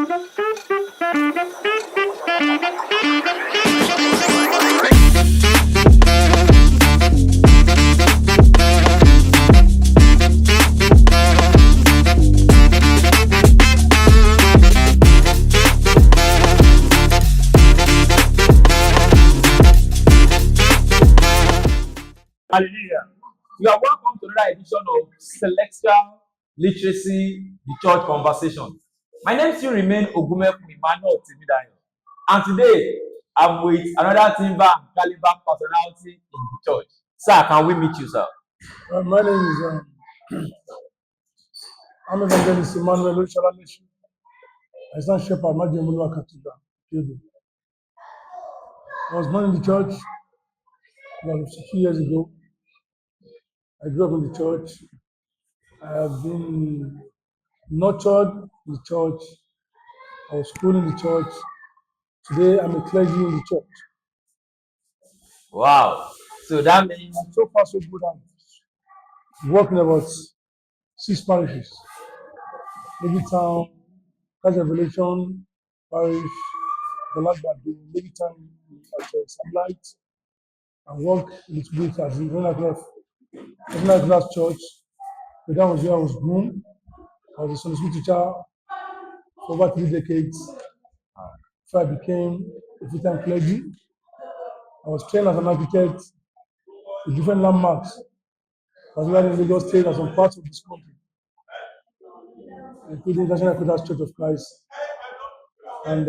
Hallelujah. You are welcome to another edition of Celestial Literacy, the Church Conversation. My name still remains Ogumekun Emmanuel Timidayo. And today, I'm with another timber and caliber personality in the church. Sir, can we meet you, sir? My name is I'm Evangelist Emmanuel Oshalaleshi. I stand shepherd Majemulu Cathedral. I was born in the church about 52 years ago. I grew up in the church. I have been nurtured in the church. I was schooled in the church. Today I'm a clergy in the church. Wow. So that means So far so good. I'm working about 6 parishes. Levy Town, Christ Revelation Parish, Galagbado, Levy Town, Sunlight. I work a little bit at the International Class Church. But that was where I was born. I was a Sunday school teacher for over 3 decades before I became a full-time clergy. I was trained as an architect with different landmarks, particularly in Lagos State and some parts of this country, including International Class Church of Christ and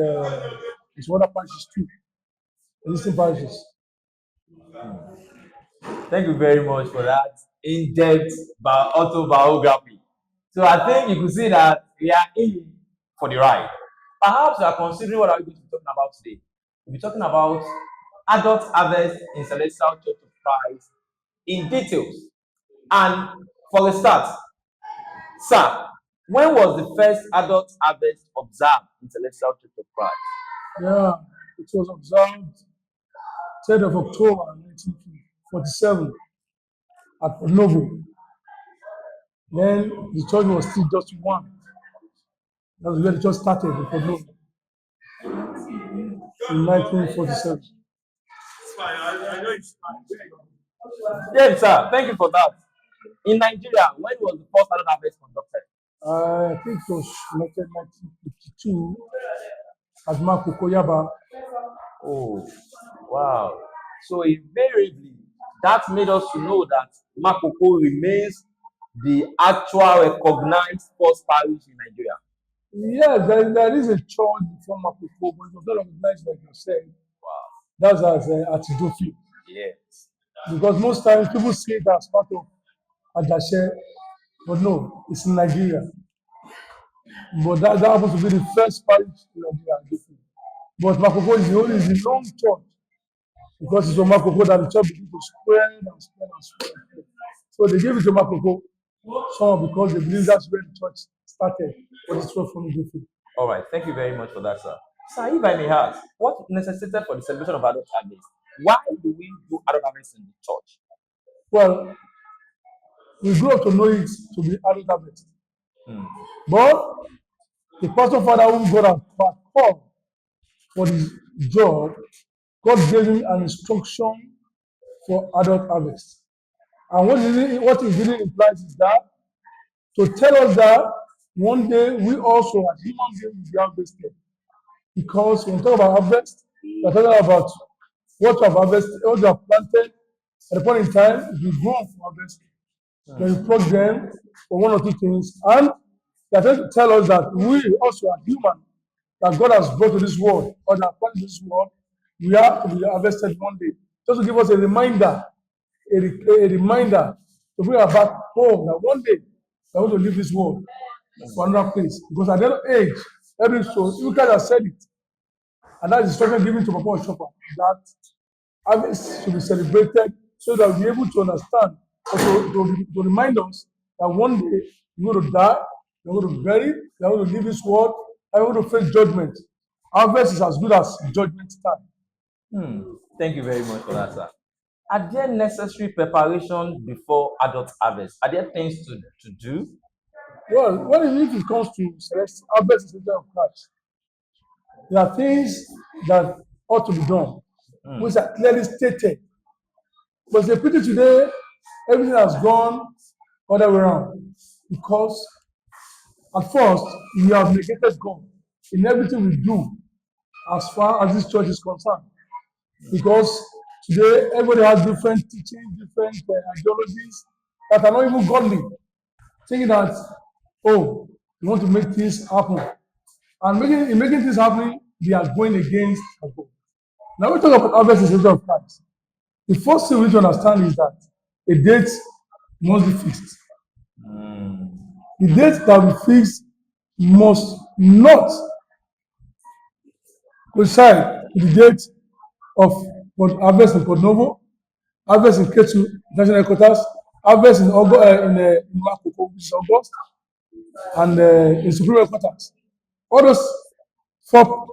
some other parishes too, existing parishes. thank you very much for that in-depth autobiography. So I think you could see that we are in for the ride. Perhaps you are considering what are we going to be talking about today. We'll be talking about adult harvest in Celestial Church of Christ in details. And for the start, sir, when was the first adult harvest observed in Celestial Church of Christ? Yeah, it was observed 3rd of October 1947 at Novo. Then the church was still just one. That's where the church started in Novo in 1947. Yes, sir. Thank you for that. In Nigeria, when was the first adult harvest conducted? I think it was 1952 at Makoko Yaba. Oh, wow. So invariably, that made us to know that Makoko remains the actual recognized first parish in Nigeria. Yes, there is a church before Makoko, but it was not recognized like you said. Wow. That's at Idofi. Yes. Because most times people see it as part of Ajashe, but no, it's in Nigeria. But that happens to be the first parish in Nigeria. But Makoko is the long church. Because it's on Makoko that the church began to spread and spread and spread. So they gave it to Makoko, some because they believe that's where the church started, but it's not from Idofi. All right. Thank you very much for that, sir. Sir, if I may ask, what necessitated for the celebration of adult harvest? Why do we do adult harvest in the church? Well, we grew up to know it to be adult harvest. But the pastor father who got a call for the job, God gave him an instruction for adult harvest. And what it really implies is that to tell us that one day we also, as human beings, will be harvested. Because when we talk about harvest, we're talking about what you have harvested, what you have planted, at a point in time, it will grow for harvest. Then you plug them for one or two things. And they are trying to tell us that we also are human, that God has brought to this world, or that according to this world, we are to be harvested one day. Just to give us a reminder, a reminder to bring us back home, that one day we are going to leave this world for another place. Because at that age, every soul, you guys have said it, and that is instruction given to Papa Oshofa, that harvest should be celebrated so that we'll be able to understand, or to remind us that one day we're going to die, we're going to be buried, we're going to leave this world, and we're going to face judgment. Harvest is as good as judgment time. Thank you very much for that, sir. Are there necessary preparations before adult harvest? Are there things to do? Well, if it comes to harvest is of Christ, There are things that ought to be done, which are clearly stated. But the pity today, everything has gone other way around because at first we have negated God in everything we do as far as this church is concerned. Because today everybody has different teachings, different ideologies that are not even godly, thinking that, oh, we want to make things happen. And in making things happen, they are going against God. Now we talk about harvest in the of Christ. The first thing we need to understand is that a date must be fixed. The date that we fix must not coincide with the date of harvest in Port Novo, harvest in Ketu National Headquarters, harvest in Makoko, which is August, and in Supreme Headquarters. All those four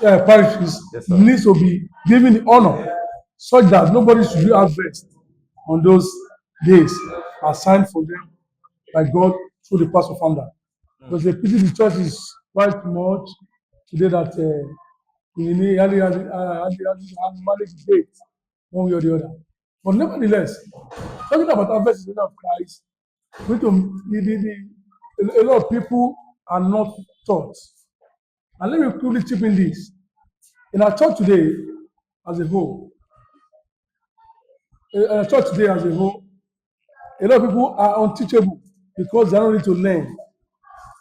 parishes need to be given the honor such that nobody should do harvest on those days assigned for them by God through the pastor founder. Because the pity the church is quite much today that we need to manage the date one way or the other. But nevertheless, talking about harvest of Christ, a lot of people are not taught. And let me quickly chip in this. In our church today, as a whole, a lot of people are unteachable because they are not ready to learn.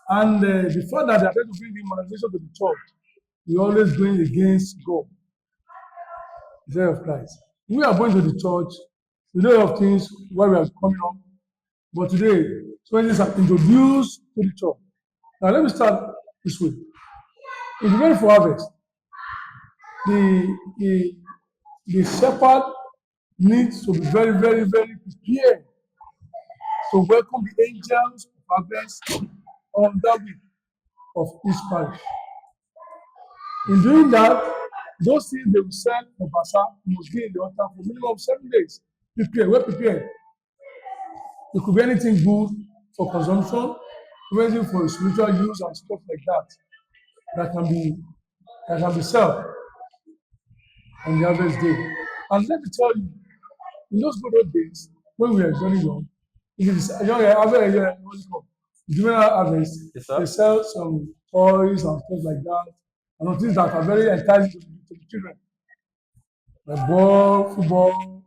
And the fact that they are trying to bring the modernization to the church, we are always going against God, the day of Christ. We are going to the church, we know a lot of things where we are coming up, but today, so many things are introduced to the church. Now, let me start this way. In the very for harvest, the shepherd needs to be very, very, very prepared to welcome the angels of harvest on that week of each parish. In doing that, those things they will sell for Basa must be in the altar for minimum of 7 days. Prepare, well prepared. It could be anything good for consumption, anything for spiritual use and stuff like that that can be sold on the harvest day. And let me tell you, in those good old days, when we were very young, if it is during our harvest, they sell some toys and stuff like that, and things that are very enticing to the children. Like ball, football,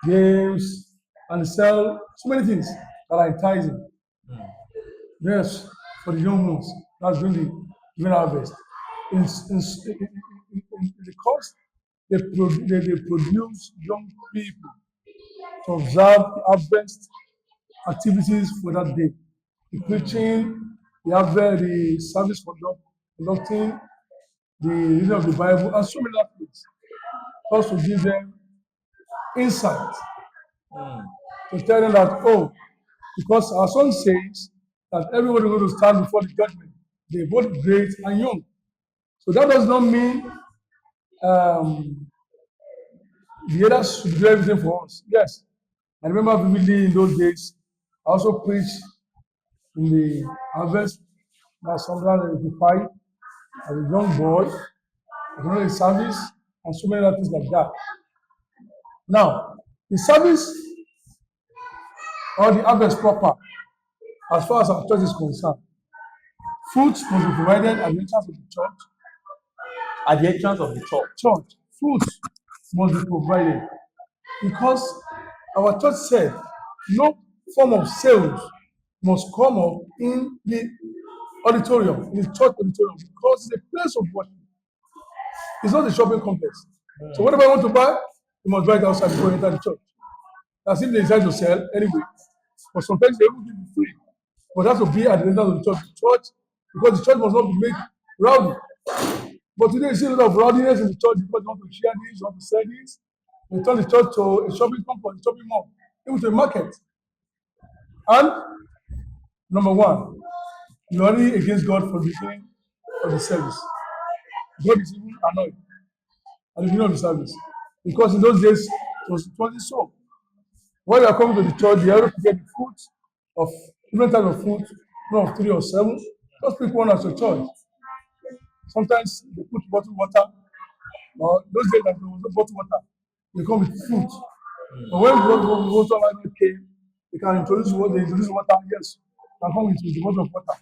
games, and they sell so many things that are enticing. Yes, for the young ones, that's during harvest. In the course, they produce young people to observe the harvest activities for that day. The preaching, the service conducting, the reading of the Bible, and so many other things. Just to give them insight, to tell them that, oh, because our son says that everybody is going to stand before the judgment, they both great and young. So that does not mean the others should do everything for us. Yes, I remember vividly in those days, I also preached in the harvest that sometimes 85 as a young boy, I know the service and so many other things like that. Now, the service or the harvest proper, as far as our church is concerned, fruits must be provided at the entrance of the church. At the entrance of the church, fruits must be provided because our church said no form of sales must come up in the auditorium, in the church auditorium, because it's a place of worship. It's not a shopping complex. So whatever you want to buy, you must buy it outside before you enter the church. As if they decide to sell anyway. But sometimes they will give you free. But that will be at the entrance of the church, because the church must not be made rowdy. But today you see a lot of rowdiness in the church because you want to share this, you want to sell this. They turn the church to a shopping complex, a shopping mall, even to a market. And number one, you are already against God for the beginning of the service. God is even annoyed at the beginning of the service. Because in those days, it wasn't so. When you are coming to the church, you have to get the fruit of different types of fruit, not of 3 or 7. Just pick one as your choice. Sometimes they put bottled water, or those days that there was no bottled water, they come with fruit. But when water line came, they can introduce water, they introduce water, yes, can come with the bottle of water.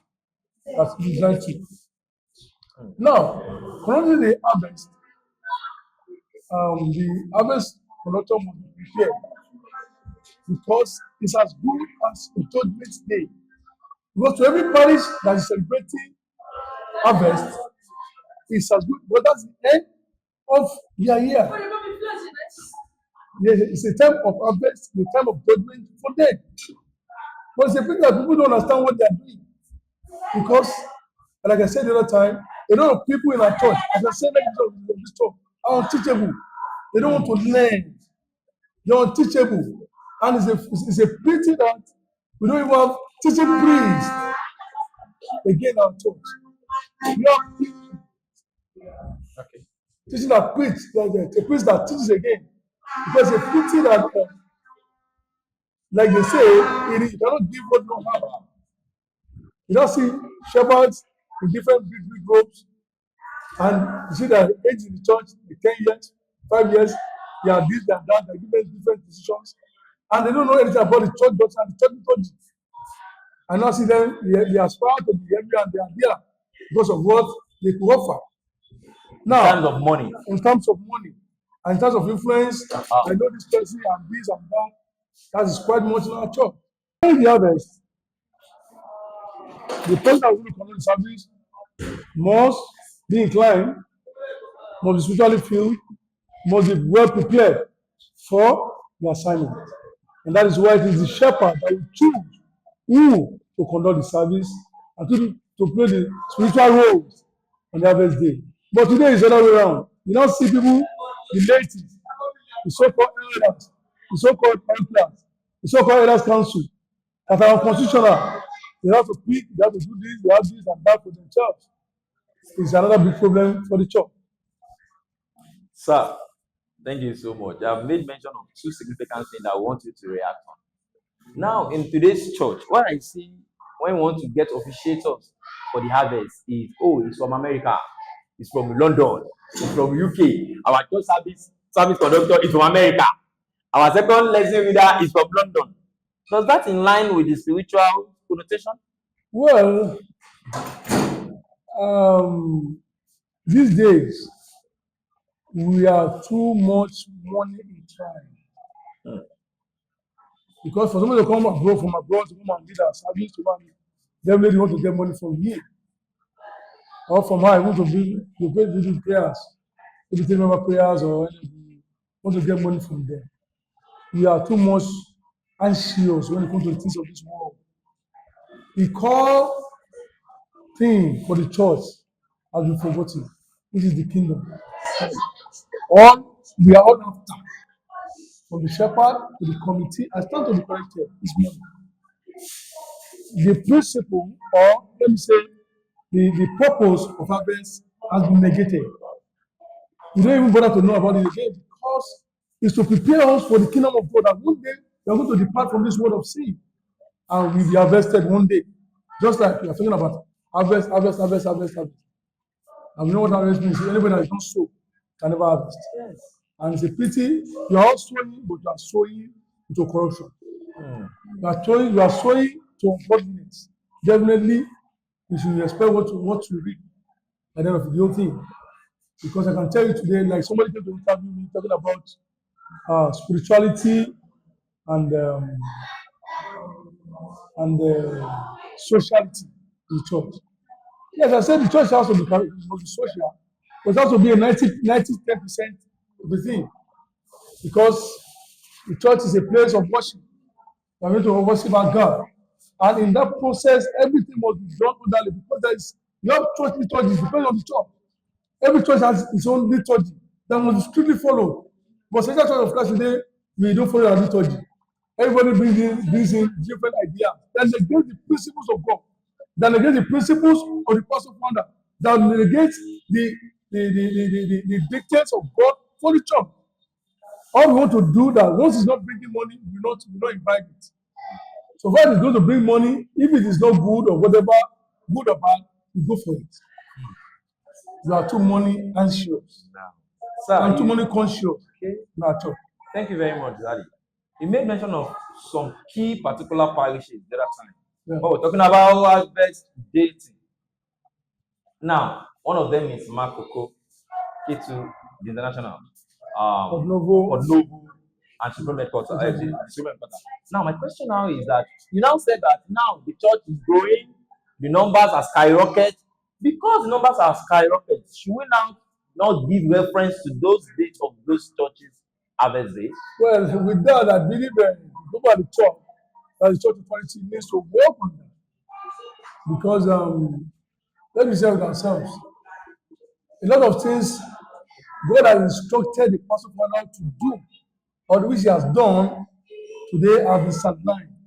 That's designed to. Now, currently the harvest conductor must be prepared because it's as good as a judgment day. Because to every parish that is celebrating harvest, it's as good, but that's the end of their year. Yes, it's a time of harvest, a time of judgment for them. But it's a thing that people don't understand what they are doing. Because, like I said the other time, a lot of people in our church, as I said, this church, are unteachable. They don't want to learn. They're unteachable. And it's a pity that we don't even have teaching priests again in our church. We have Okay. teaching that preach, the priest that teaches again. Because it's a pity that, like they say, you cannot give what you don't have. You don't see shepherds in different big groups, and you see that age in the church, the 10 years, 5 years, they are this, they are that, they are given different positions, and they don't know anything about the church doctrine and the church liturgy. And now see them, they aspire to be every and they are there because of what they could offer. Now, in terms of money. In terms of money, and in terms of influence, I know this person and this and that. That is quite much in our church. During the harvest, the person that will conduct the service must be inclined, must be spiritually filled, must be well prepared for the assignment. And that is why it is the shepherd that will choose who to conduct the service and to play the spiritual roles on the harvest day. But today is the other way around. You don't see people, the ladies, the so-called elders, the so-called elders, the so-called elders council, that are unconstitutional. They have to pick, they have to do this, they have this and that for themselves. It's another big problem for the church. Sir, thank you so much. I've made mention of two significant things I want you to react on. Now, in today's church, what I see when we want to get officiators for the harvest is, oh, it's from America, it's from London, it's from UK. Our church service conductor is from America. Our second lesson reader is from London. Does that in line with the spiritual connotation? Well, these days, we are too much money in time. Because for somebody to come abroad from abroad to come and lead our service to money, definitely want to get money from here. Or from her, I want to pay the prayers, maybe 10 member prayers or anything. Want to get money from them. We are too much anxious when it comes to the things of this world. The core thing for the church has been forgotten, which is the kingdom. All we are all after, from the shepherd to the committee, and stand to be corrected, is money. The principle, or let me say, the purpose of harvest has been negated. We don't even bother to know about it again because it's to prepare us for the kingdom of God. That one day we are going to depart from this world of sin and we'll be harvested one day. Just like we are talking about harvest. And we know what harvest means. Anybody that is not sow can never harvest. Yes. And it's a pity you are all sowing, but you are sowing into corruption. You are sowing to ungodliness. Definitely, you should respect what you read at the end of the whole thing. Because I can tell you today, like somebody came to interview me talking about spirituality and sociality in the church. Yes, I said the church has to be social, but it has to be a 10% of the thing. Because the church is a place of worship. We are going to worship our God. And in that process, everything must be done orderly because you have church liturgy, depending on the church. Every church has its own liturgy that must be strictly followed. But Central Church of Christ today, we don't follow our liturgy. Everybody brings in different ideas that negate the principles of God, that negate the principles of the pastor founder, that negate the dictates of God for the church. All we want to do that once it's not bringing money, we not invite it. So far it's going to bring money, if it is not good or whatever, good or bad, we go for it. You are too money anxious. Now, I'm sir, too money conscious. okay. In our church. Thank you very much, Daddy. You made mention of some key particular parishes the other time. Yeah. Oh, we're talking about harvest dating. Now, one of them is Makoko, K2, the international, Novo. Novo, and Supreme Headquarters. Supreme Headquarters. Now, my question now is that you now said that now the church is growing, the numbers are skyrocketed. Because the numbers are skyrocketed, should we now not give reference to those dates of those churches' harvest days? Well, with that, I believe look at the church, that the church authority needs to work on that. Because let me say with ourselves, a lot of things God has instructed the pastor father to do, or which he has done, today have been sidelined.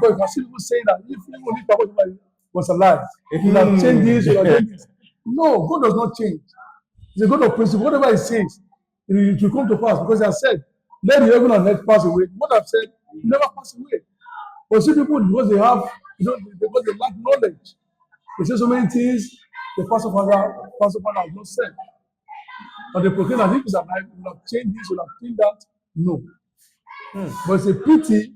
Because you can see people saying that if even if Papa was alive, he would have changed this, he would have changed this. No, God does not change. He's a God of principle. Whatever he says, it will come to pass because he has said, let the heaven and earth pass away. What I've said will never pass away. But see people, because they have, because they lack knowledge, they say so many things the pastor father has not said. But they proclaim that if he's alive, he will have changed this, he will have changed that. No. But it's a pity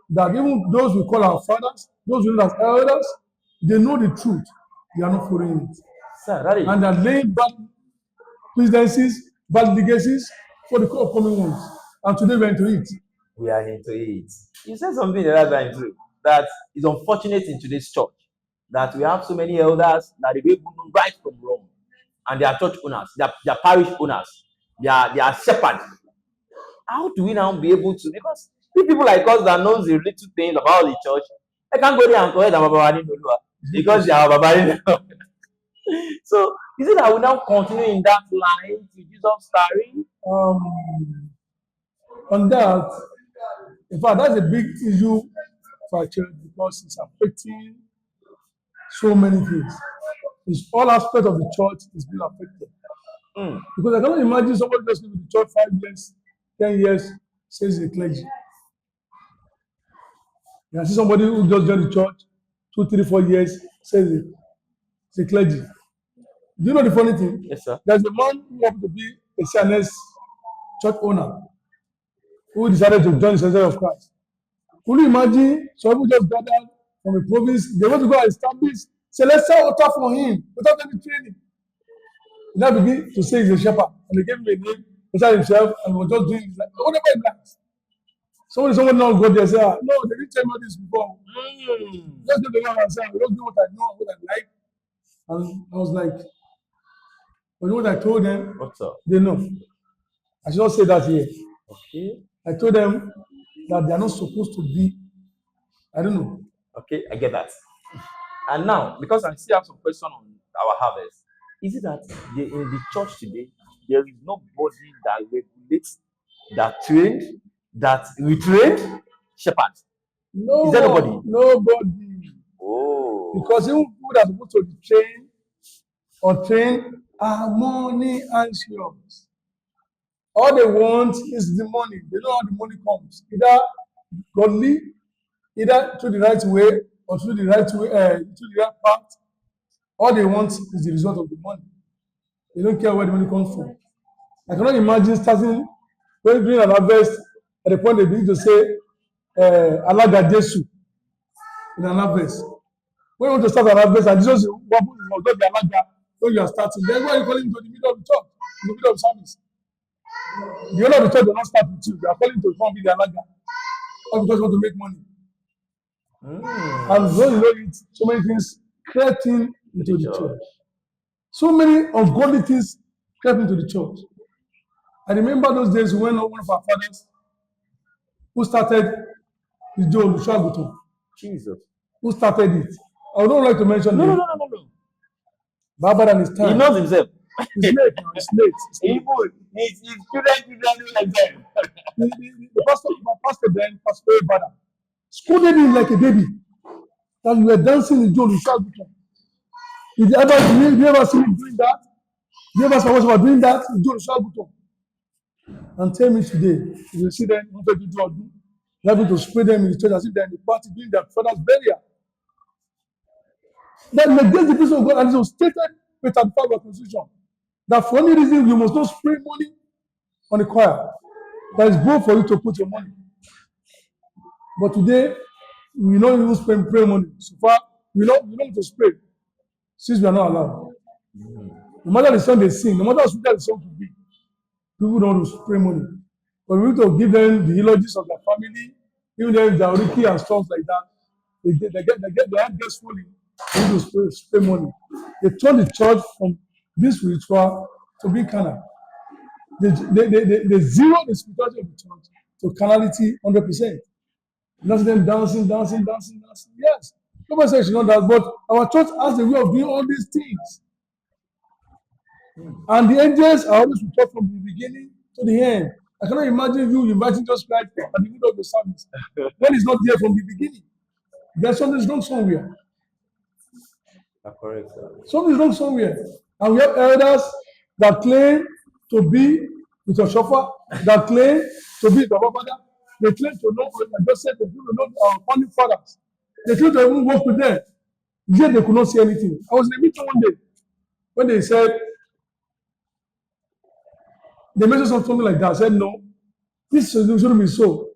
that even those we call our fathers, those we know as elders, they know the truth. They are not following it. Sir, that is, And they're laying bad presidencies, bad legacies for the upcoming ones. And today we're into it. we are into it. You said something the other time too, that is unfortunate in today's church, that we have so many elders that they don't even know right from wrong. And they are church owners, they are parish owners, they are shepherds. How do we now be able to? Because if people like us that knows the little things about the church, they can't go there and correct our Baba Nolua because they are Baba. So is it that we now continue in that line to Jesus starring? On that, in fact, that's a big issue for our church because it's affecting so many things. It's all aspects of the church is being affected. Because I cannot imagine somebody just in the church 5 years, 10 years, says he's a clergy. You can see somebody who just joined the church 2, 3, 4 years, says he's a clergy. Do you know the funny thing? Yes, sir. There's a man who happened to be a CNS church owner who decided to join the Society of Christ. Could you imagine some people just gathered from a province, they want to go and establish celestial altar for him without any training. He now begin to say he's a shepherd, and they gave him a name, inside himself, and he was just doing like whatever he likes. Someone now go there and say, no, they didn't tell me this before. Just do the one and say, I don't do what I know, what I like. And I was like, you know what I told them? What's up? They know. I should not say that here. Okay. I told them that they are not supposed to be, I don't know. Okay, I get that. And now, because I still have some question on our harvest, is it that in the church today, there is nobody that regulates, that trained, that retrained shepherds? No, is there nobody? Nobody. Oh. Because even people that are supposed to be trained or trained are money anxious. All they want is the money. They know how the money comes. Either godly, either through the right way or through the right way, through the right path. All they want is the result of the money. They don't care where the money comes from. I cannot imagine starting when doing an harvest at the point they begin to say Alaga Jesu in an harvest. When you want to start an harvest and Jesus will not be Alaga when you are starting, then why are you calling to the middle of the church, in the middle of the service? The owner of the church will not start with you. They are calling to come be the Alaga. All because you want to make money. And when you know it, so many things crept into the church. So many ungodly things crept into the church. I remember those days when one of our fathers who started is Joe Lushaguton. Jesus. Who started it? I don't like to mention No. Baba and his time. He knows himself. He's late now. He's late. His children like them. The pastor then, Pastor Bada, scolded him like a baby. And we were dancing in Joe Lushaguton. Did you ever see me doing that? Did you ever see us doing that in Joe Lushaguton? And tell me today, you see them, they're having to spray them in the church as if they're in the party doing their father's burial. That negates the peace of God, and it was stated page 35 of the Constitution, that for any reason you must not spray money on the choir. That is good for you to put your money. But today, we don't even spray money. So far, we don't need to spray since we are not allowed. No matter the song they sing, no matter how sweet the song could be, people don't want to spray money. But we need to give them the eulogies of their family, give them their oriki and stuff like that. They have guests fully. They need to spray money. They turn the church from this ritual to being carnal. They zero the spirituality of the church to carnality 100%. You see them dancing. Yes. Nobody says you know that, but our church has a way of doing all these things. And the angels are always with us from the beginning to the end. I cannot imagine you inviting just Christ at the middle of the service when he's not there from the beginning. There's something wrong somewhere. Correct. Something is wrong somewhere. And we have elders that claim to be with your chauffeur, that claim to be with your father. They claim to know, I just said, they claim to know our founding fathers. They claim to even work with them. Yet they could not see anything. I was in a meeting one day when they said, they mentioned something like that. I said, no, this shouldn't be so.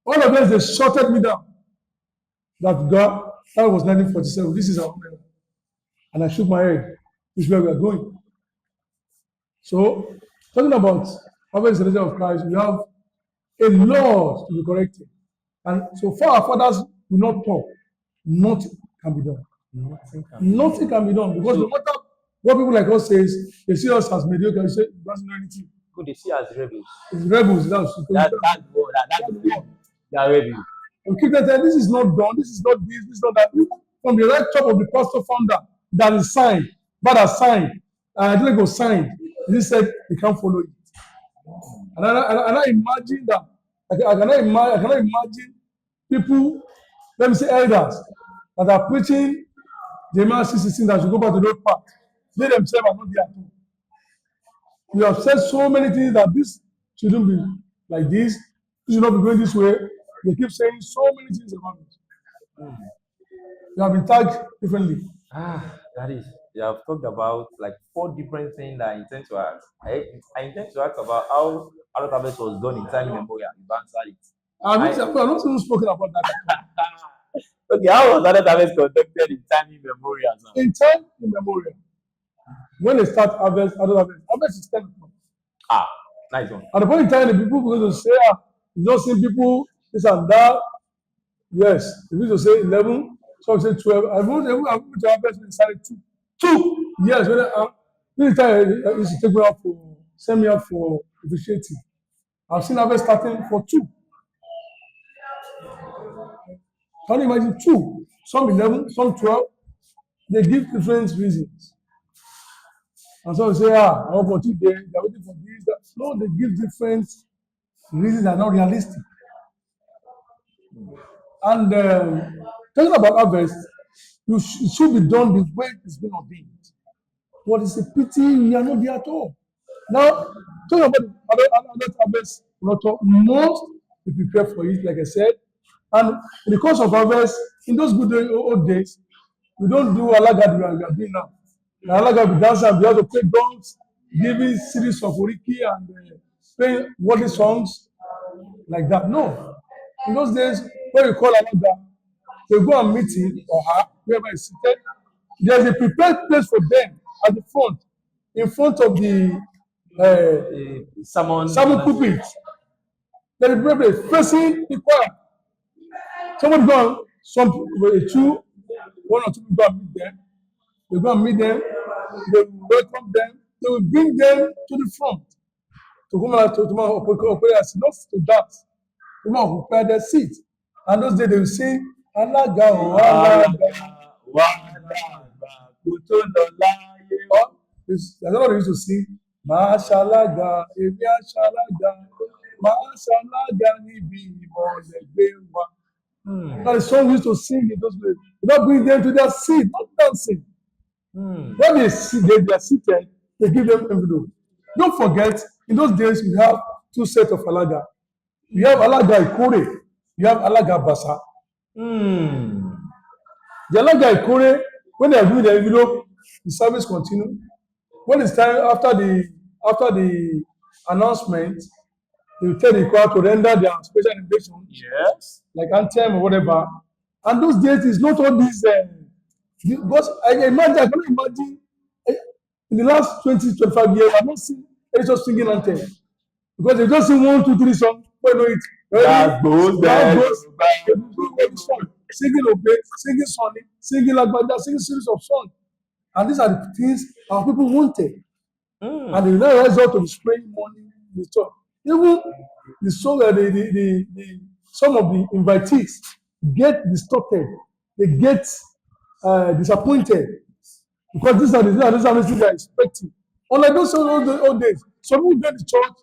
All of them, they shouted me down. That God, that was 1947. This is our home. And I shook my head. This is where we are going. So, talking about harvest the of Christ, we have a lot to be corrected. And so far, our fathers will not talk. Nothing can be done. Nothing can be done. Because no matter what people like us say, they see us as mediocre. They say, it doesn't know anything. They see us rebels. It's rebels. That's the word. They are rebels. We keep that this is not done, this is not this is not that. From the right top of the pastor founder that is signed, but has signed, and I didn't go signed. He said he can't follow it. And I imagine that I cannot imagine people, let me say elders, that are preaching Jeremiah 6:16 that should go back to the road path. They themselves are not there at all. We have said so many things that this shouldn't be like this should not be going this way. They keep saying so many things about it. They have been tagged differently. That is, you have talked about like 4 different things that I intend to ask. I intend to ask about how Adult Harvest was done in time immemorial. You've answered it. I'm not even spoken about that. Okay, how was Adult Harvest conducted in time immemorial? In time immemorial, when they start harvest, Adult Harvest is 10 o'clock. Nice one. At the point in time, the people going to say, you don't see people, this and that. Yes, the people say 11, some say 12. I've moved to harvest when they started 2. 2 years. When time used to take me out for, send me out for officiating. I've seen harvest starting for 2. Can you imagine 2? Some 11, some 12. They give different reasons. And so they say, I want for 2 days, they're waiting for this. That. No, they give different reasons that are not realistic. And talking about harvest, it should be done the way it's been ordained. What is a pity we are not there at all. Now, talking about adult harvest, most be prepared for it, like I said. And in the course of harvest, in those good old days, we don't do alaga we are doing now. Alaga we dance and we have to play drums, giving series of oriki and playing worldly songs like that. No. In those days, when you call alaga, they go and meet him or her, whoever is seated. There's a prepared place for them at the front, in front of the sermon pulpit. There is a prepared place facing the choir. Someone go and one or two people go and meet them. They go and meet them. They will welcome them. They will bring them to the front to come out to operate as not to dance. To come and prepare their seat. And those days they will sing alaga o alaga. There's a lot of used to sing. Mashalaga, Shalaga, Mashalaga nibi ìmọ̀lẹ́gbẹ̀wá. That is song we used to sing in those days. You don't bring them to their seat, not dancing. When they are seated, they give them envelope. Don't forget, in those days we have 2 sets of alaga. We have alaga Ikore, we have alaga Basa. The alaga Ikore, when they are doing the envelope, the service continues. when it's time after the announcement, they will tell the choir to render their special invitation, Yes. like anthem or whatever. And those days is not all these. Because I cannot imagine eh, in the last 20, 25 years, I've not seen any such singing anthem. Because they just sing one, two, three songs, when you know it. That goes That there. goes, they do every song, singing obey, singing sonny, singing like singing series of songs. And these are the things our people wanted. And they now rise up to be spraying money in the church. Even the song, some of the invitees get distorted, they get disappointed because these are the things they are expecting. Unlike those old days, some people get to church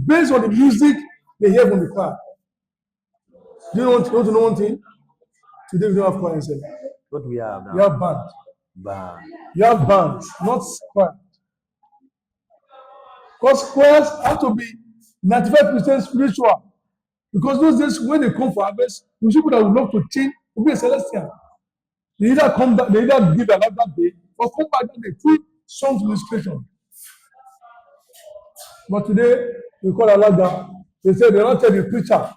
based on the music they hear from the choir. Do you want to know one thing? Today we don't have choir inside. What do we have now? You have band. Band. You have bands, not choir. Because choirs have to be 95% spiritual. Because those days when they come for harvest, the people that would love to change will be a celestial. They either come back, they either give their life that day, or come back that day through songs ministration. But today, we call Alaga. They say they don't tell the preacher,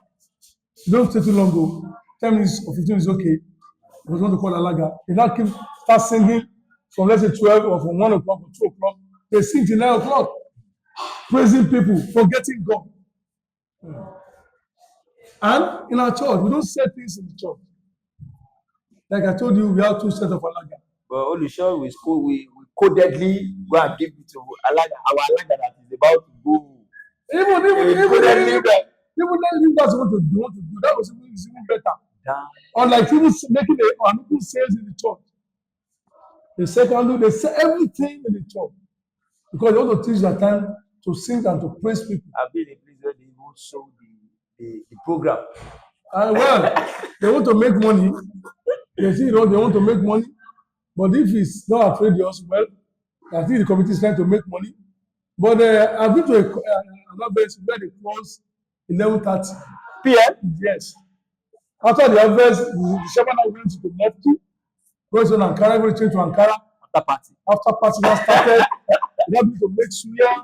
don't stay too long ago. 10 minutes or 15 minutes is okay. They want to call Alaga. They now start singing from let's say 12 or from 1 o'clock or 2 o'clock. They sing till 9 o'clock, praising people, forgetting God. And in our church, we don't say things in the church. Like I told you, we have 2 sets of Alaga. But only sure we codedly go and give it to our Alaga that is about to go. Even if that's what you want to do, that was even better. Unlike people making people sales in the church. The second, they say everything in the church because they want to teach their time to sing and to praise people. I've been in a place where they even show the program. And well, they want to make money. They see, they want to make money. But if it's not outrageous, well, I think the committee is trying to make money. But I've been to another place where they close 11:30 PM? Yes. After the harvest, the shepherd now went to Mufti, goes on Ankara, everybody changed to Ankara. After party now started, they had to make suya.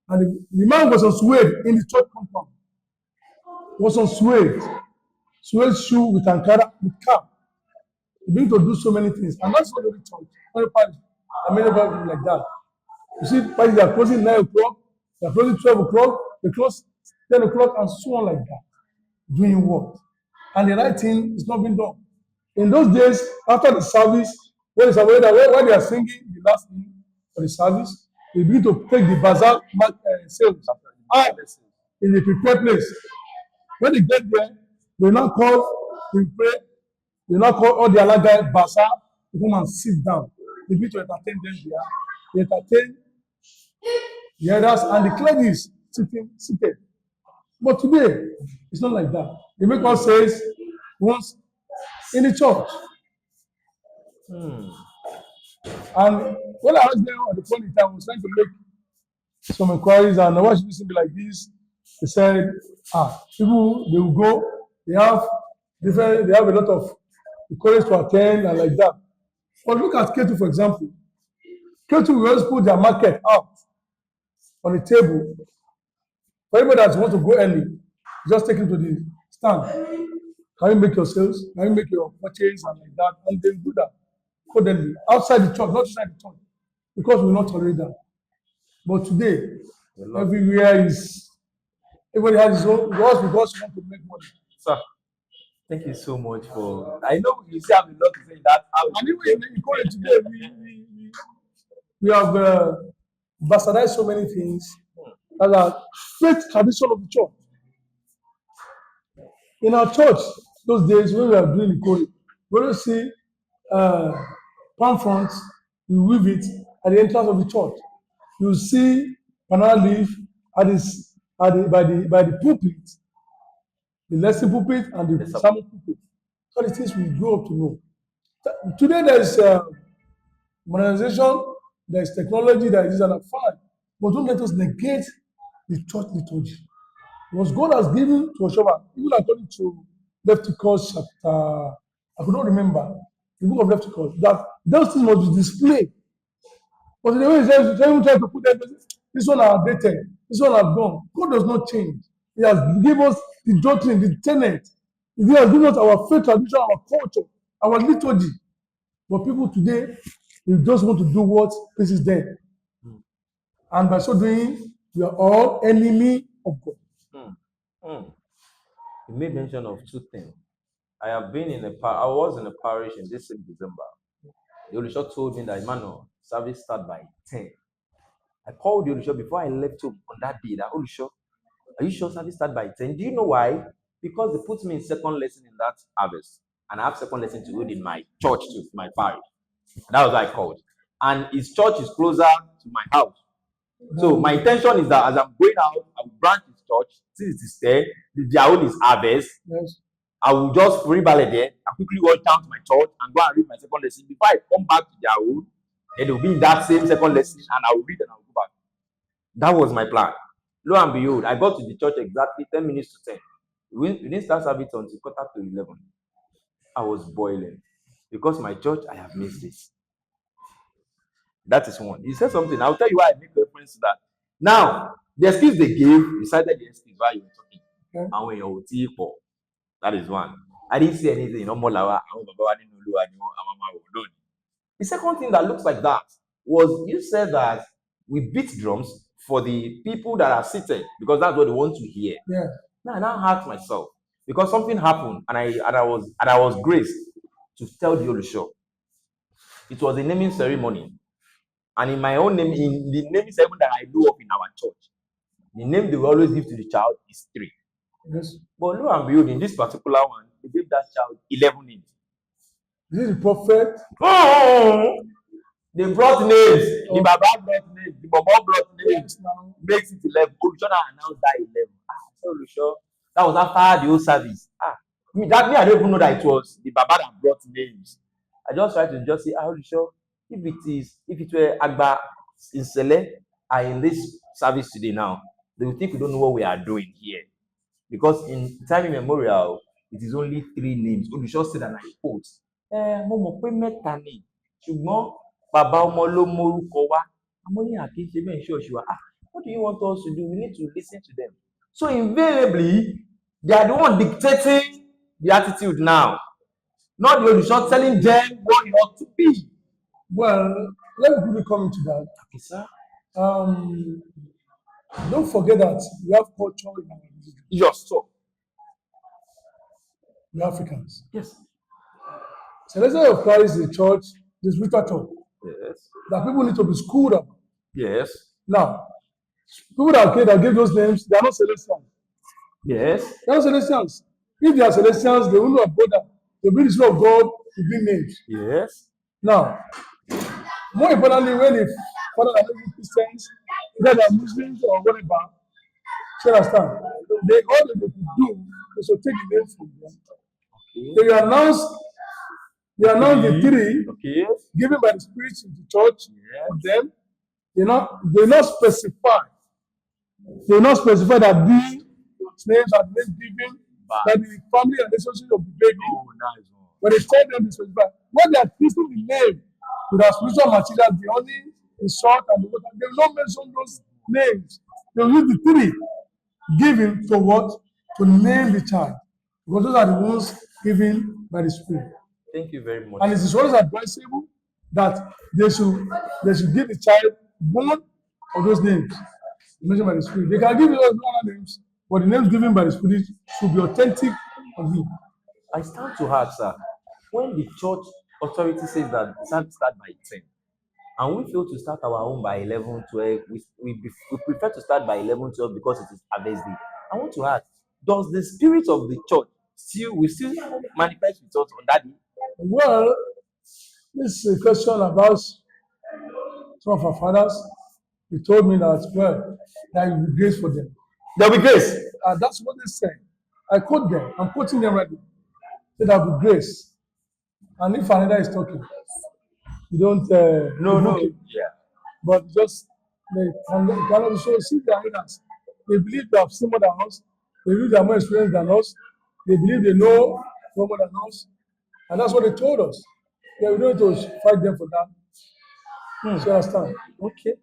And the man was on suede in the church compound. Was on suede shoe with Ankara, with cap. He began to do so many things. And that's not the church. Only parish. I mean, about like that. You see, parish, they are closing 9 o'clock, they are closing 12 o'clock, they close 10 o'clock, and so on like that. Doing what? And the right thing is not being done. In those days, after the service, when they are singing the last hymn for the service, they begin to take the bazaar sales out in the prepared place. When they get there, they now call, they pray, they now call all the Alaga bazaar to come and sit down. They begin to entertain them there. They entertain the others and the clergies seated. But today, it's not like that. The maker says once in the church. And when I was there at the point in time, I was trying to make some inquiries and why should this be like this? They said, people they will go, they have a lot of courage to attend and like that. But look at Ketu, for example. Ketu will always put their market out on the table. For everybody that wants to go early, just take it to the stand. Can you make your sales? Can you make your purchase and like that? And they do that accordingly outside the church, not inside the church, because we not tolerate that. But today, everywhere everybody has his own because you want to make money. Sir, thank you so much for. I know you say I have a lot to say in that. And even in college today, we have bastardized so many things that are faith tradition of the church. In our church, those days when we are doing the code, we don't see palm fronts, you weave it at the entrance of the church. You see banana leaf by the pulpit, the lesson pulpit and the sermon pulpit. So the things we grow up to know. Today there is modernization, there is technology, there is an fine, but don't let us negate the church liturgy. Because God has given to Oshoba, even according to Leviticus chapter, I could not remember, the book of Leviticus, that those things must be displayed. But the way he says, they even try to put them, this one are dated, this one are gone. God does not change. He has given us the doctrine, the tenet. He has given us our faith, tradition, our culture, our liturgy. But people today, they just want to do what pleases them. Mm. And by so doing, we are all enemy of God. Mm. Mm. You made mention of two things. I was in a parish in this same December. The Olusho told me that, Emmanuel, service start by 10. I called the Olusho before I left home on that day. That Olusho, are you sure service start by 10? Do you know why? Because they put me in second lesson in that harvest. And I have second lesson to read in my church too, my parish. That was what I called. And his church is closer to my house. So my intention is that as I'm going out, I will branch his church. Since it is there, their own is harvest. Yes. I will just free ballet there and quickly walk down to my church and go and read my second lesson. Before I come back to their own, then they will be in that same second lesson and I will read and I will go back. That was my plan. Lo and behold, I got to the church exactly 10 minutes to 10. We didn't start service until 11:15. I was boiling because my church, I have missed it. That is one. He said something. I'll tell you why I make reference to that. Now, the excuse they gave, you cited the excuse while you were talking. Okay. And when you're people, that is one. I didn't see anything. The second thing that looks like that was you said that we beat drums for the people that are seated because that's what they want to hear. Yeah. Now I now asked myself because something happened and I was graced to tell the Olusho. It was a naming ceremony. And in my own name, in the naming ceremony that I do of in our church, the name they will always give to the child is 3. Yes. But lo and behold, in this particular one, they gave that child 11 names. Is it the prophet? Oh, they brought names. Oh. The Baba brought names. The Mama brought names. Now. Makes it 11. Olushona announced that 11. Olusho. That was after the whole service. I don't even know that it was the Baba that brought names. I just tried to just say, Olusho, if it were Agba in Sele are in this service today now, they will think we don't know what we are doing here. Because in time immemorial, it is only 3 names. Olusho said, and I quote, mo mọ̀ pé mẹ́ta ni ṣùgbọ́n bàbá ọmọ ló mórúkọ wá àmọ́ ní àkíyèsí bẹ́ẹ̀ ṣọ́ọ̀ṣì wa what do you want us to do? We need to listen to them. So invariably they are the one dictating the attitude now, not the Olusho telling them what you ought to be. Well, let me quickly come into that. Okay, sir. Don't forget that we have culture in our religion. Yes, sir. We Africans. Yes. Celestial of Christ is a church, the spiritual church. Yes. That people need to be schooled about. Yes. Now, people that gave those names, they are not Celestials. Yes. They are not Celestials. If they are Celestials, they will not bother. They bring the Spirit of God to bring names. Yes. Now, more importantly, when the father are making Christians, whether they are Muslims or whatever, you understand? All they could do is to take the name from them. Okay. They announce the 3 given by the Spirit in the church for them. They not specify. They not specify that these names are names given by the family and relationship of the baby. Oh, nice. But they tell them to specify. When they are twisting the name to their spiritual material, the honey, the salt, and the water, they will not mention those names. They will use the 3 given to what? To name the child. Because those are the ones given by the Spirit. Thank you very much. And it is always advisable that they should give the child one of those names mentioned by the Spirit. They can give you other names, but the names given by the Spirit should be authentic of him. I stand to ask, sir, when the church authority says that service start by 10, and we fail to start our own by 11, 12, we prefer to start by 11, 12 because it is harvest day. I want to ask, does the spirit of the church still manifest with us on that day? Well, this is a question about some of our fathers. They told me that, well, there will be grace for them. There will be grace. That's what they say. I quote them. I'm quoting them right now. There will be grace. And if another is talking, you don't. No. Yeah. But just they cannot show see their leaders. They believe they have seen more than us. They believe they are more experienced than us. They believe they know more than us. And that's what they told us. Yeah, we don't need to fight them for that. You understand? Okay.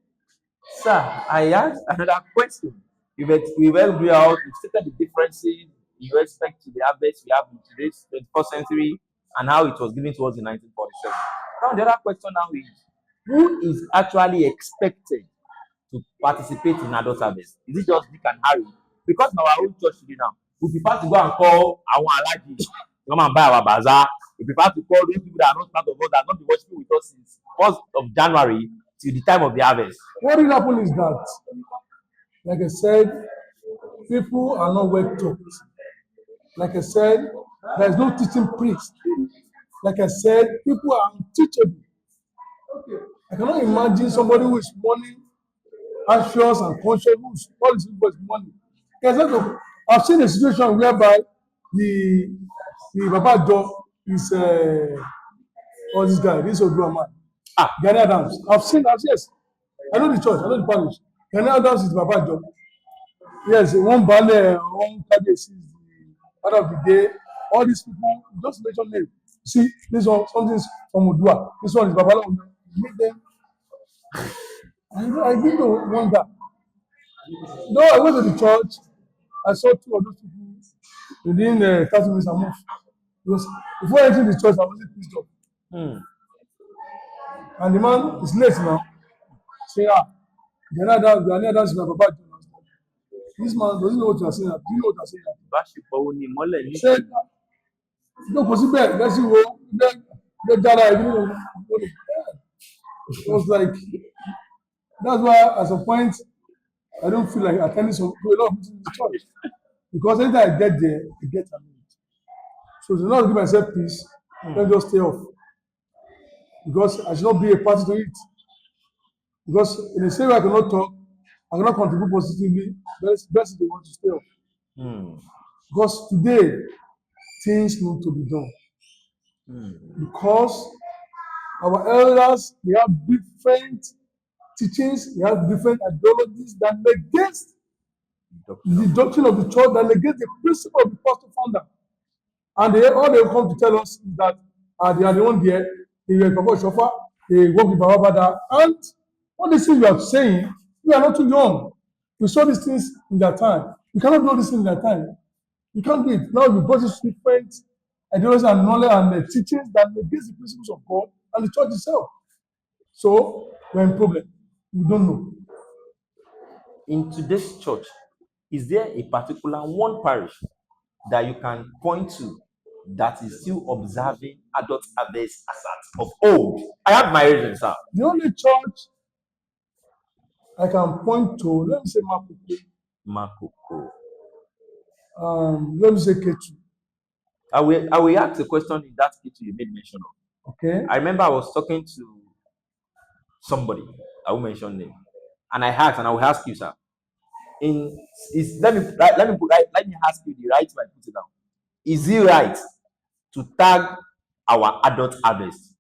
Sir, I asked another question. We went through out, we stated the differences in respect to the harvest we have in today's 21st century and how it was given to us in 1947. Now, the other question now is who is actually expected to participate in adult harvest? Is it just Dick and Harry? Because in our own church today now, we prefer to go and call our alaji to come and buy our bazaar. We prefer to call those people that are not part of us, that have not been worshiping with us since 1st of January till the time of the harvest. What will happen is that, like I said, people are not well taught. Like I said, there is no teaching priest. Like I said, people are unteachable. I cannot imagine somebody who is money anxious and conscious who is all his people is money. I've seen a situation whereby the Baba Joe is what's this guy, this Odua man. Gani Adams. I've seen that, yes. I know the church, I know the parish. Gani Adams is Baba Joe. Yes, one Bale, one Kabe is the part of the day. All these people, just mention name. See, this one, something's from Odua. This one is Babala. Make them. I didn't know wonder. No, I went to the church. I saw two of those people within 30 minutes and move. Because before entering the church, I wasn't pissed off. And the man is late now. Say, the other is my Papa. This man doesn't know what you are saying. Do you know what you are saying? He said, no, possible. Let's see what it was like. That's why, at some point, I don't feel like attending to a lot of meetings in the church. Because anytime I get there, I get annoyed. So to not give myself peace, let me just stay off. Because I should not be a party to it. Because in the same way I cannot talk, I cannot contribute positively, best they want to stay off. Because today, things need to be done. Because our elders, they have different teachings, they have different ideologies that negate the doctrine of the church, that negate the principle of the pastor founder. And all they come to tell us is that they are the one there, they were Papa Shofa, they work with Baba Bada. And all these things we are saying, we are not too young. We saw these things in their time. You cannot do this in their time. You can't do it. Now you brought this different ideologies and knowledge and the teachings that negate the principles of God and the church itself. So we're in problem. We don't know. In today's church, is there a particular one parish that you can point to that is still observing adult harvest as of old? I have my reasons, sir. The only church I can point to, let me say Makoko. Let me say Ketu. I will ask a question in that Ketu you made mention of. Okay. I remember I was talking to somebody, I will mention name, and I asked, and I will ask you, sir. Let me ask you the right way I put it down. Is it right to tag our adult harvest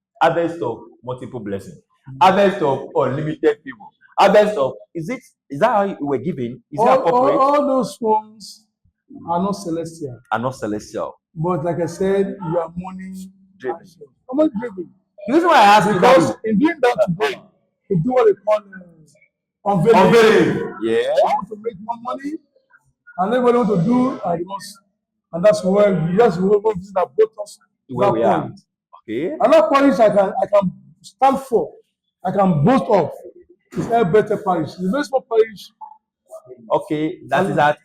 of multiple blessings, harvest of unlimited people, harvest of is that how you were given? Is it appropriate? All those ones are not celestial. But like I said, you are money driven. How much driven? The reason why I ask because in doing that today, they do what they call unveiling. Yeah. They want to make more money, and everybody want to do I must, and that's why that brought us to that point. Okay. Another parish I can stand for, I can boast of is Better Parish. The very small parish. Okay, that is at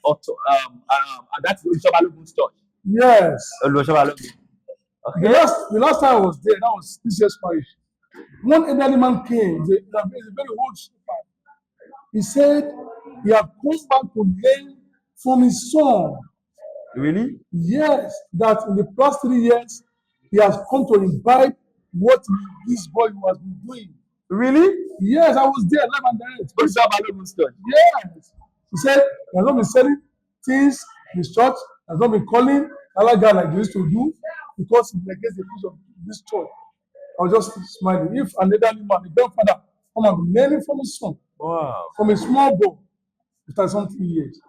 that's Olusobalogun's church. Yes. Olusobalogun. Okay. The last time I was there, that was this year's parish. One elderly man came, he's a very old shepherd. He said he had come back to learn from his son. Really? Yes, that in the past 3 years, he has come to imbibe what this boy has been doing. Really? Yes, I was there live and direct. Olusobalogun's church. Yes. He said he has not been selling things in his church, has not been calling other guy like he used to do because he negates the peace of this church. I was just smiling. If an elderly man, a grandfather, come and be learning from his son, wow, from a small boy, after something years.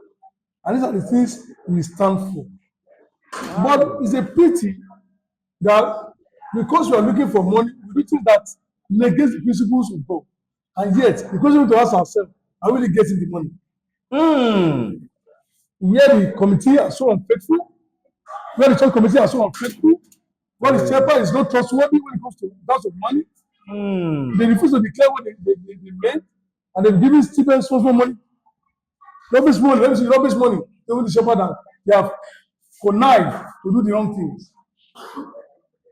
And these are the things we stand for. Wow. But it's a pity that because we are looking for money, we do things that negates the principles of God. And yet, the question we have to ask ourselves, are we really getting the money? Where the committee are so unfaithful, where the church committee are so unfaithful, where the shepherd is not trustworthy when it comes to terms of money. They refuse to declare what they made, and they've given Stephen so much money. Rubbish money, let me see, rubbish money. They want the shepherd and they have connived to do the wrong things.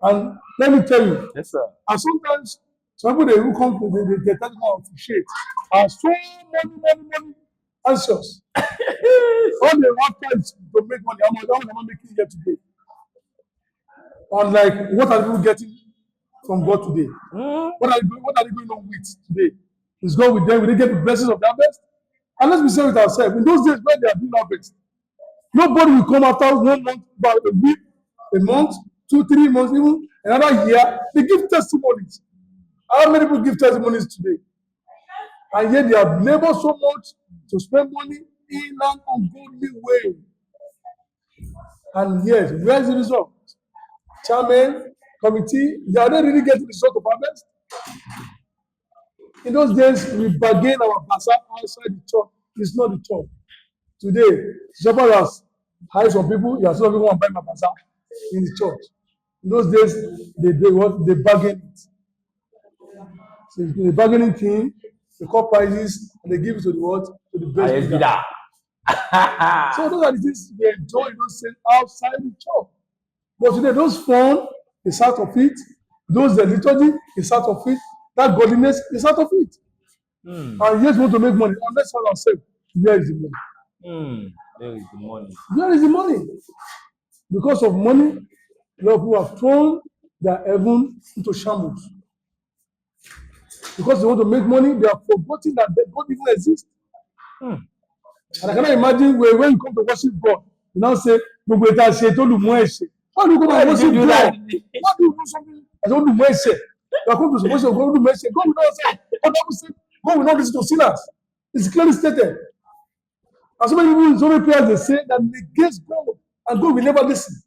And let me tell you, Yes, sir. and sometimes some people they will come to they tell you appreciate are so money anxious. All they want is to make money. How much am I making here today? And like, what are people getting from God today? What are they going on with today? Is God with them? Will they get the blessings of the harvest? And let's be serious with ourselves. In those days when they are doing harvest, nobody will come after 1 month, about a week, a month, 2, 3 months, even another year. They give testimonies. How many people give testimonies today? And yet they have labored so much to spend money in an ungodly way. And yet, where's the result? Chairman, committee, they are not really getting the result of harvest. In those days, we bargain our bazaar outside the church. It's not the church. Today, somebody has hired some people, you have some people want to buy my bazaar in the church. In those days, they bargain it. So the bargaining team, they call prices and they give it to the what? To the best bidder. So those are the things we enjoy in those things outside the church. But today, those fun is out of it. Those the liturgy is out of it. That godliness is out of it. And yet we want to make money. And let's ask ourselves, where is the money? Where is the money? Where is the money? Because of money, a lot of people have thrown their heaven into shambles. Because they want to make money, they are forgetting that God even exists. And I cannot imagine when you come to worship God, you now say, how do you go to worship God? Why do you do something? I don't do mercy. You are going to worship God, do mercy. God will not say, God will not listen to sinners. It's clearly stated. And so many people in so many prayers they say that negates God, and God will never listen.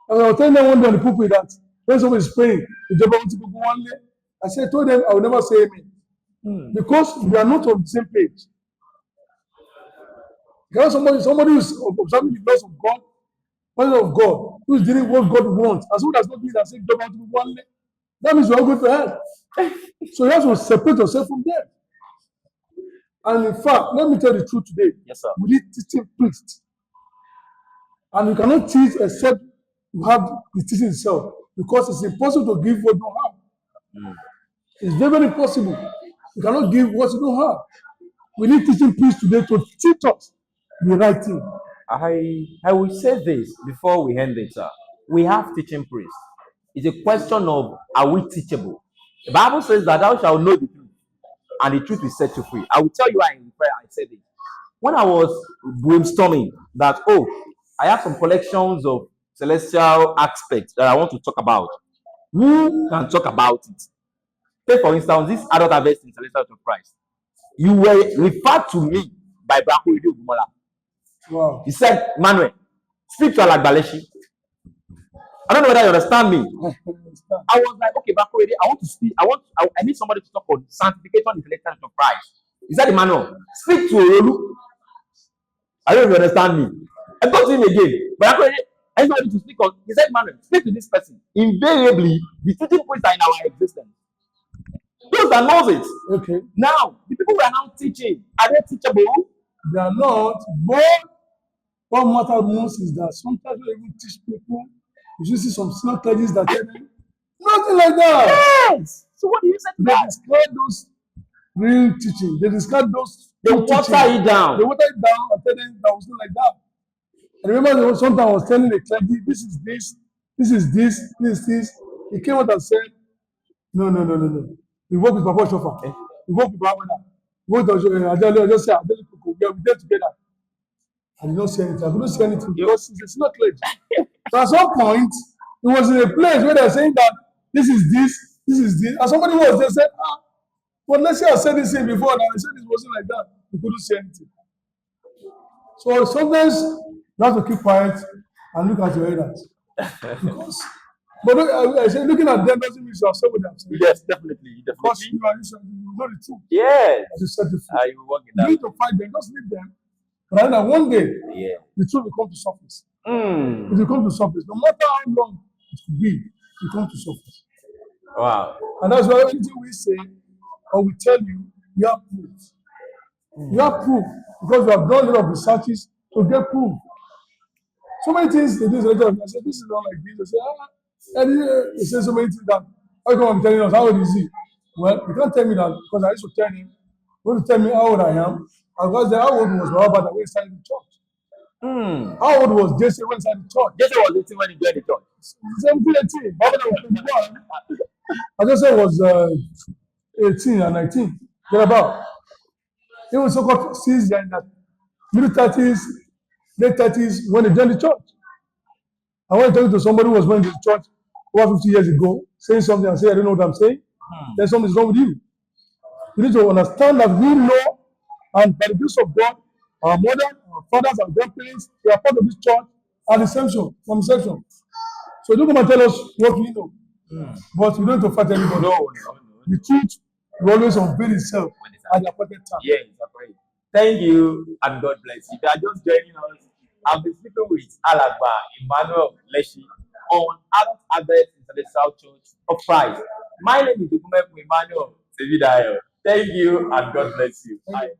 And I was telling them one day on the pulpit that when someone is praying, the devil wants to go one day. I told them I will never say amen. Because we are not on the same page. Because somebody who is observing the laws of God, who is doing what God wants, as soon as not doing that same job to one day, that means you are going to hell. So you have to separate yourself from them. And in fact, let me tell you the truth today. Yes, sir. We need teaching priests. And you cannot teach except you have the teaching itself. Because it's impossible to give what you don't have. It's very, very impossible. You cannot give what you don't have. We need teaching priests today to teach us the right thing. I will say this before we end it, sir. We have teaching priests. It's a question of, are we teachable? The Bible says that thou shalt know the truth, and the truth will set you free. I will tell you why in prayer I said it. When I was brainstorming that, I have some collections of celestial aspects that I want to talk about. Who can talk about it? Take for instance, this adult harvest in Celestial of Christ. You were referred to me by Brako Idio Gumola. Wow. He said, Manuel, speak to Alagbaleshi. I don't know whether you understand me. I was like, okay, Brako Idio, I want to speak. I need somebody to talk on sanctification in Celestial of Christ. He said, Emmanuel, speak to Orolu. I don't know if you understand me. I got to him again. Brako Idio, I need somebody to speak on. He said, Manuel, speak to this person. Invariably, the teaching points are in our existence. Those that knows it. Okay. Now, the people we are now teaching, are they teachable? They are not. But what matters most is that sometimes we even teach people, you see some senior clergies that tell them, nothing like that. Yes. So what do you say to They that? discard those real teaching. They discard those. They water it down. They water it down and tell them that was not like that. I remember sometimes I was telling the clergy, this is this, this is this, this is this. He came out and said, no. We work with Papa Shofa. We work with Baba. We work with Adele. I just say, Adele, we are there together. I did not say anything. I couldn't say anything because it's not clear. So at some point, it was in a place where they were saying that this is this. And somebody was there said, but let's say I said this thing before and I said this wasn't like that. We couldn't say anything. So sometimes you have to keep quiet and look at your elders. Because but I say looking at them doesn't mean you are so with them. Yes, definitely. Because you know the truth. Yes. As you set the I free. will work in You that. need to fight them, just leave them. Rather than one day, Yeah. the truth will come to surface. It Mm. will come to surface. No matter how long it could be, it will come to surface. Wow. And that's why anything we say or we tell you, we have proof. We have proof because we have done a lot of researches to get proof. So many things they do is later. I say, this is not like this. They say, they say so many things that how come I'm telling us how old is he? Well, you can't tell me that because I used to tell him, you want to tell me how old I am. Because how old was Baba when he started the church? Mm. How old was Jesse when he started the church? Jesse was 18 when he joined the church. 17, 18. Baba was 21. I just said was 18 and 19. Get about. He was so-called sees in that middle 30s, late 30s when they joined the church. I want to tell you to somebody who was going to the church over 50 years ago, saying something and say, I don't know what I'm saying. Then something is wrong with you. You need to understand that we know, and by the grace of God, our mother, our fathers, our grandparents, they are part of this church at reception, from reception. So don't come and tell us what we know. But we don't have to fight anybody. No. The truth will always unveil itself at the appointed time. Yes, okay. Thank you and God bless you. If you are just joining us, I've been speaking with Alagba Emmanuel Leshi on Adult Harvest in the South Church of Christ. My name is Ikumeku Emmanuel Sevidayo. Thank you and God bless you. Bye.